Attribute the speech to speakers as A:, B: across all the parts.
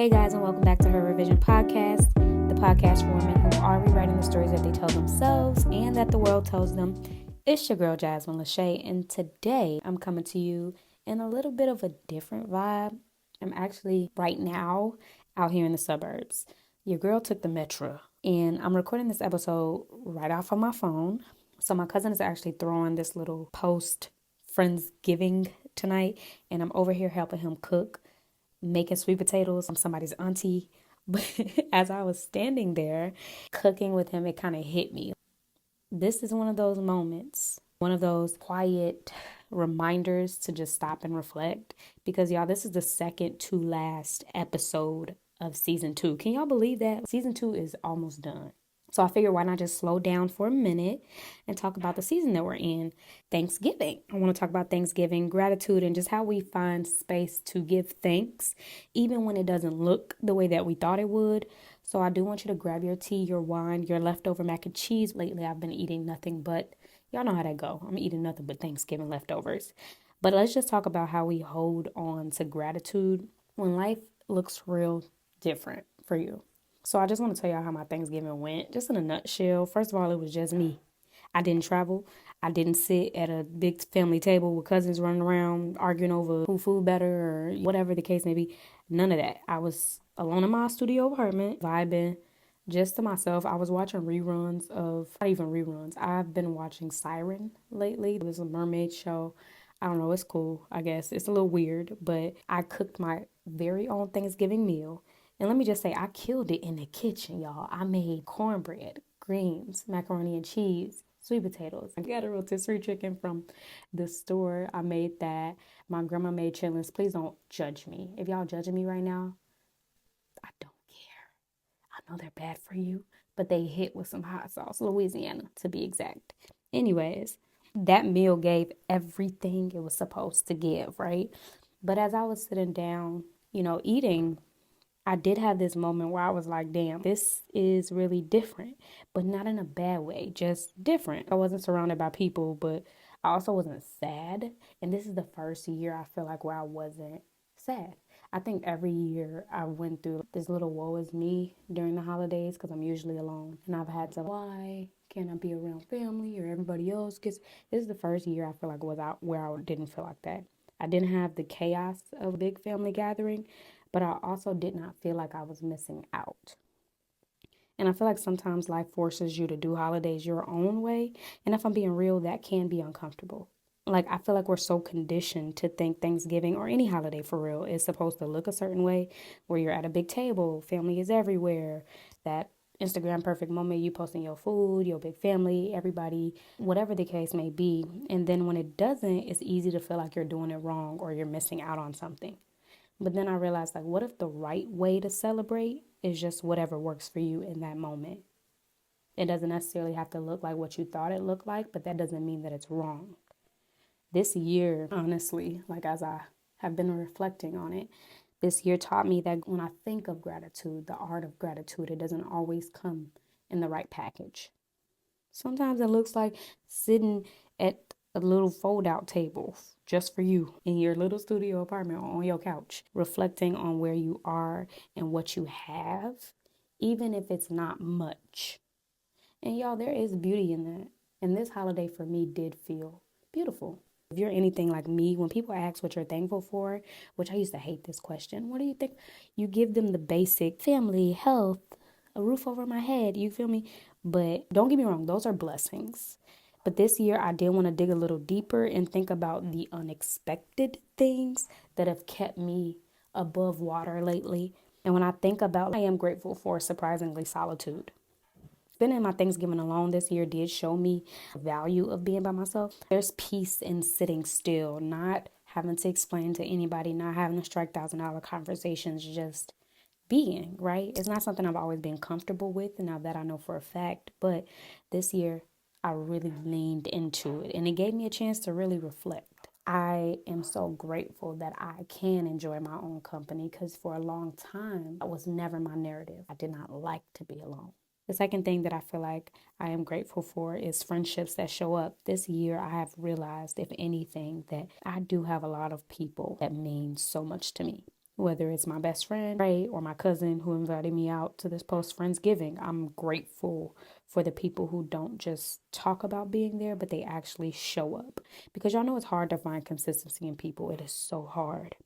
A: Hey guys, and welcome back to Her Revision Podcast, the podcast for women who are rewriting the stories that they tell themselves and that the world tells them. It's your girl, Jasmine Lachey, and today I'm coming to you in a little bit of a different vibe. I'm actually right now out here in the suburbs. Your girl took the metro, and I'm recording this episode right off of my phone. So my cousin is actually throwing this little post Friendsgiving tonight, and I'm over here helping him cook, making sweet potatoes. I'm somebody's auntie. But as I was standing there cooking with him, it kind of hit me. This is one of those moments, one of those quiet reminders to just stop and reflect. Because y'all, this is the second to last episode of season 2. Can y'all believe that? Season 2 is almost done. So I figured, why not just slow down for a minute and talk about the season that we're in, Thanksgiving. I want to talk about Thanksgiving, gratitude, and just how we find space to give thanks, even when it doesn't look the way that we thought it would. So I do want you to grab your tea, your wine, your leftover mac and cheese. Lately, I've been eating nothing but, y'all know how that go. I'm eating nothing but Thanksgiving leftovers. But let's just talk about how we hold on to gratitude when life looks real different for you. So I just want to tell y'all how my Thanksgiving went, just in a nutshell. First of all, it was just me. I didn't travel. I didn't sit at a big family table with cousins running around arguing over who food better or whatever the case may be. None of that. I was alone in my studio apartment, vibing just to myself. I was watching reruns of, not even reruns, I've been watching Siren lately. There's a mermaid show. I don't know, it's cool, I guess. It's a little weird, but I cooked my very own Thanksgiving meal. And let me just say, I killed it in the kitchen, y'all. I made cornbread, greens, macaroni and cheese, sweet potatoes. I got a rotisserie chicken from the store. I made that. My grandma made chitlins. Please don't judge me. If y'all judging me right now, I don't care. I know they're bad for you, but they hit with some hot sauce, Louisiana to be exact. Anyways, that meal gave everything it was supposed to give, right? But as I was sitting down, eating, I did have this moment where I was like, damn, this is really different, but not in a bad way, just different. I wasn't surrounded by people, but I also wasn't sad. And this is the first year I feel like where I wasn't sad. I think every year I went through this little woe is me during the holidays because I'm usually alone. And I've had to, why can't I be around family or everybody else? Because this is the first year I feel like was out where I didn't feel like that. I didn't have the chaos of a big family gathering, but I also did not feel like I was missing out. And I feel like sometimes life forces you to do holidays your own way. And if I'm being real, that can be uncomfortable. Like, I feel like we're so conditioned to think Thanksgiving or any holiday for real is supposed to look a certain way, where you're at a big table, family is everywhere, that Instagram perfect moment, you posting your food, your big family, everybody, whatever the case may be. And then when it doesn't, it's easy to feel like you're doing it wrong or you're missing out on something. But then I realized, like, what if the right way to celebrate is just whatever works for you in that moment? It doesn't necessarily have to look like what you thought it looked like, but that doesn't mean that it's wrong. This year, honestly, like as I have been reflecting on it, this year taught me that when I think of gratitude, the art of gratitude, it doesn't always come in the right package. Sometimes it looks like sitting at a little fold-out table just for you in your little studio apartment or on your couch, reflecting on where you are and what you have, even if it's not much. And y'all, there is beauty in that. And this holiday for me did feel beautiful. If you're anything like me, when people ask what you're thankful for, which I used to hate this question, what do you think? You give them the basic family, health, a roof over my head, you feel me? But don't get me wrong, those are blessings. But this year, I did want to dig a little deeper and think about the unexpected things that have kept me above water lately. And when I think about, I am grateful for surprisingly solitude. Spending my Thanksgiving alone this year did show me the value of being by myself. There's peace in sitting still, not having to explain to anybody, not having to strike $1,000 conversations, just being, right? It's not something I've always been comfortable with, and now that I know for a fact, but this year I really leaned into it and it gave me a chance to really reflect. I am so grateful that I can enjoy my own company because for a long time, that was never my narrative. I did not like to be alone. The second thing that I feel like I am grateful for is friendships that show up. This year, I have realized, if anything, that I do have a lot of people that mean so much to me. whether it's my best friend, Ray, or my cousin who invited me out to this post-Friendsgiving. I'm grateful for the people who don't just talk about being there, but they actually show up. Because y'all know it's hard to find consistency in people. It is so hard.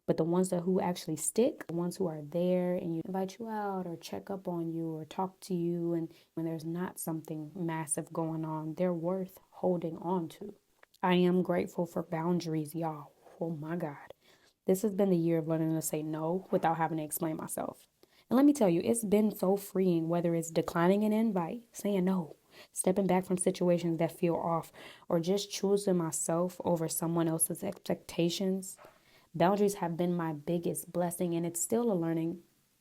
A: But the ones that who actually stick, the ones who are there and you invite you out or check up on you or talk to you, and when there's not something massive going on, they're worth holding on to. I am grateful for boundaries, y'all. Oh my God. This has been the year of learning to say no without having to explain myself. And let me tell you, it's been so freeing, whether it's declining an invite, saying no, stepping back from situations that feel off, or just choosing myself over someone else's expectations. Boundaries have been my biggest blessing, and it's still a learning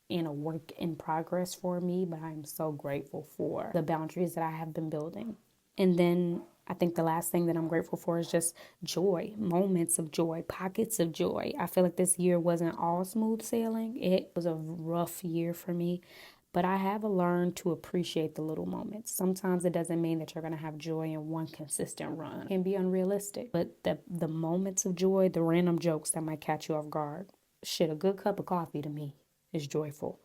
A: and a work in progress for me, but I'm so grateful for the boundaries that I have been building. And then I think the last thing that I'm grateful for is just joy, moments of joy, pockets of joy. I feel like this year wasn't all smooth sailing. It was a rough year for me, but I have learned to appreciate the little moments. Sometimes it doesn't mean that you're going to have joy in one consistent run. It can be unrealistic, but the moments of joy, the random jokes that might catch you off guard. Shit, a good cup of coffee to me is joyful.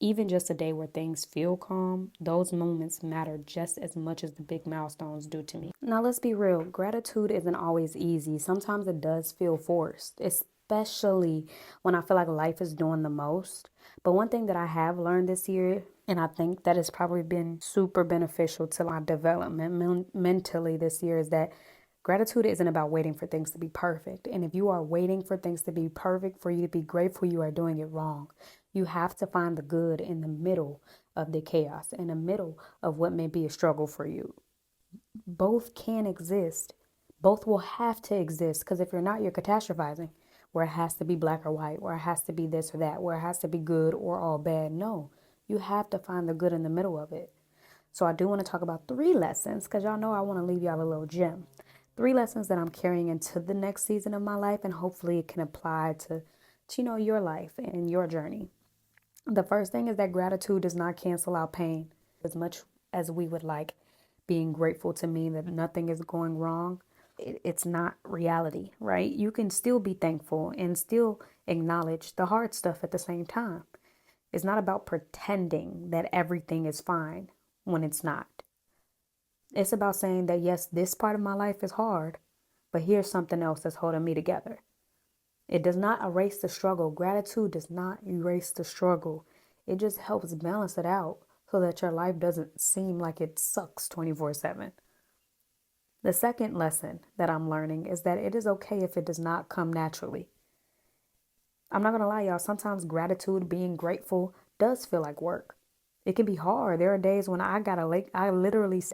A: Even just a day where things feel calm, those moments matter just as much as the big milestones do to me. Now, let's be real. Gratitude isn't always easy. Sometimes it does feel forced, especially when I feel like life is doing the most. But one thing that I have learned this year, and I think that has probably been super beneficial to my development mentally this year, is that gratitude isn't about waiting for things to be perfect. And if you are waiting for things to be perfect for you to be grateful, you are doing it wrong. You have to find the good in the middle of the chaos, in the middle of what may be a struggle for you. Both can exist. Both will have to exist, because if you're not, you're catastrophizing, where it has to be black or white, where it has to be this or that, where it has to be good or all bad. No, you have to find the good in the middle of it. So I do want to talk about 3 lessons, because y'all know I want to leave y'all a little gem. 3 lessons that I'm carrying into the next season of my life, and hopefully it can apply to your life and your journey. The first thing is that gratitude does not cancel out pain. As much as we would like being grateful to mean that nothing is going wrong, it's not reality, right? You can still be thankful and still acknowledge the hard stuff at the same time. It's not about pretending that everything is fine when it's not. It's about saying that, yes, this part of my life is hard, but here's something else that's holding me together. It does not erase the struggle. Gratitude does not erase the struggle. It just helps balance it out so that your life doesn't seem like it sucks 24/7. The second lesson that I'm learning is that it is okay if it does not come naturally. I'm not going to lie, y'all. Sometimes gratitude, being grateful, does feel like work. It can be hard. There are days when I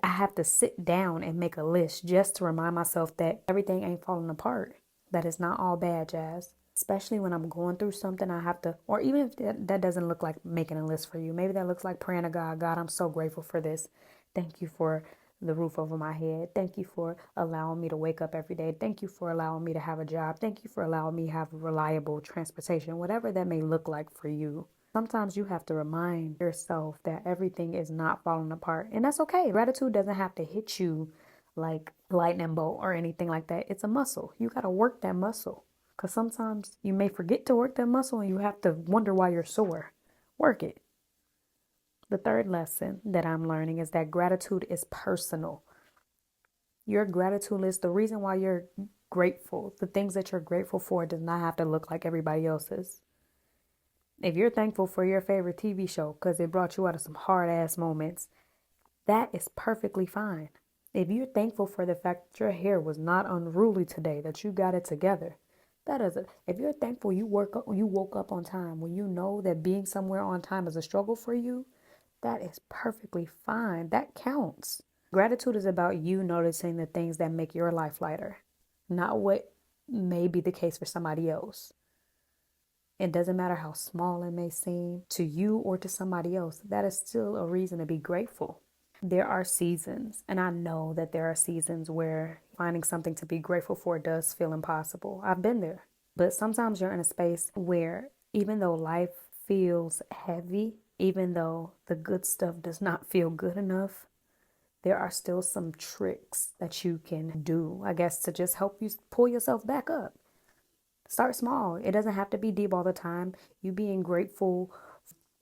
A: have to sit down and make a list just to remind myself that everything ain't falling apart. That it's not all bad, Jazz. Especially when I'm going through something, I have to, or even if that doesn't look like making a list for you. Maybe that looks like praying to God. God, I'm so grateful for this. Thank you for the roof over my head. Thank you for allowing me to wake up every day. Thank you for allowing me to have a job. Thank you for allowing me to have reliable transportation, whatever that may look like for you. Sometimes you have to remind yourself that everything is not falling apart, and that's okay. Gratitude doesn't have to hit you like lightning bolt or anything like that. It's a muscle. You got to work that muscle, because sometimes you may forget to work that muscle and you have to wonder why you're sore. Work it. The third lesson that I'm learning is that gratitude is personal. Your gratitude list, the reason why you're grateful, the things that you're grateful for, does not have to look like everybody else's. If you're thankful for your favorite TV show because it brought you out of some hard ass moments, that is perfectly fine. If you're thankful for the fact that your hair was not unruly today, that you got it together, that is it. If you're thankful you woke up on time, when you know that being somewhere on time is a struggle for you, that is perfectly fine. That counts. Gratitude is about you noticing the things that make your life lighter, not what may be the case for somebody else. It doesn't matter how small it may seem to you or to somebody else. That is still a reason to be grateful. There are seasons, and I know that there are seasons where finding something to be grateful for does feel impossible. I've been there. But sometimes you're in a space where even though life feels heavy, even though the good stuff does not feel good enough, there are still some tricks that you can do, I guess, to just help you pull yourself back up. Start small. It doesn't have to be deep all the time. You being grateful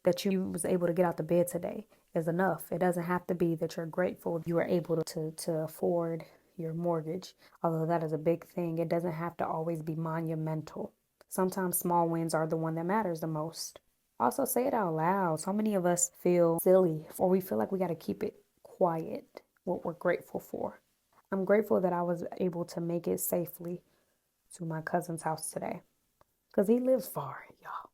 A: that you was able to get out the bed today is enough. It doesn't have to be that you're grateful you were able to afford your mortgage. Although that is a big thing, it doesn't have to always be monumental. Sometimes small wins are the one that matters the most. Also, say it out loud. So many of us feel silly or we feel like we got to keep it quiet, what we're grateful for. I'm grateful that I was able to make it safely to my cousin's house today because he lives far, y'all.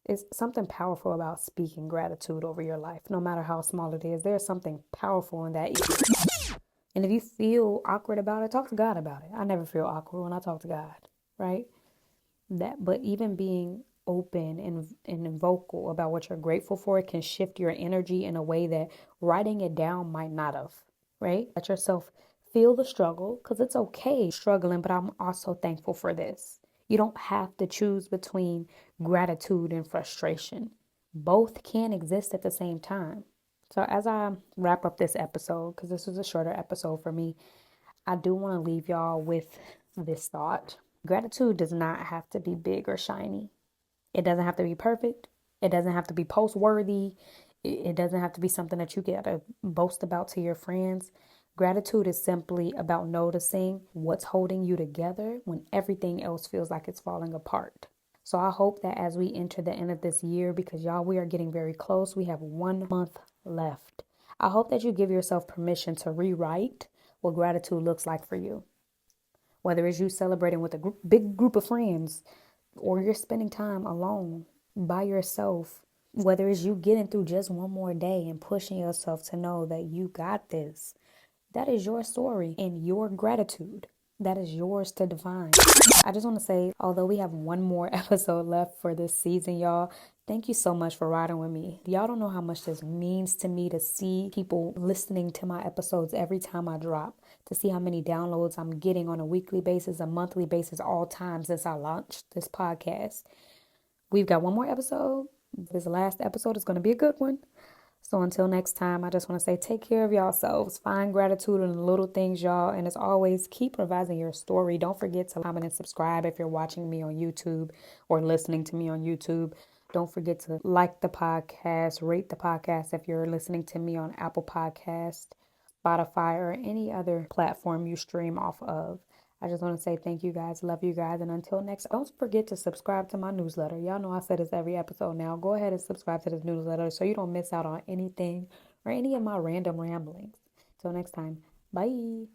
A: It's something powerful about speaking gratitude over your life, no matter how small it is. There's something powerful in that. And if you feel awkward about it, talk to God about it. I never feel awkward when I talk to God, right? But even being open and vocal about what you're grateful for, it can shift your energy in a way that writing it down might not have, right? Let yourself feel the struggle because it's okay struggling, but I'm also thankful for this. You don't have to choose between gratitude and frustration. Both can exist at the same time. So as I wrap up this episode, because this was a shorter episode for me, I do want to leave y'all with this thought. Gratitude does not have to be big or shiny. It doesn't have to be perfect. It doesn't have to be post worthy. It doesn't have to be something that you get to boast about to your friends. Gratitude is simply about noticing what's holding you together when everything else feels like it's falling apart. So I hope that as we enter the end of this year, because y'all, we are getting very close. We have 1 month left. I hope that you give yourself permission to rewrite what gratitude looks like for you. Whether it's you celebrating with a big group of friends or you're spending time alone by yourself, whether it's you getting through just one more day and pushing yourself to know that you got this, that is your story and your gratitude. That is yours to define. I just want to say, although we have one more episode left for this season, y'all, thank you so much for riding with me. Y'all don't know how much this means to me to see people listening to my episodes every time I drop, to see how many downloads I'm getting on a weekly basis, a monthly basis, all time since I launched this podcast. We've got one more episode. This last episode is going to be a good one. So until next time, I just want to say take care of yourselves. Find gratitude in the little things, y'all. And as always, keep revising your story. Don't forget to comment and subscribe if you're watching me on YouTube or listening to me on YouTube. Don't forget to like the podcast, rate the podcast if you're listening to me on Apple Podcast, Spotify, or any other platform you stream off of. I just want to say thank you guys. Love you guys. And until next, don't forget to subscribe to my newsletter. Y'all know I say this every episode now. Go ahead and subscribe to this newsletter so you don't miss out on anything or any of my random ramblings. Till next time. Bye.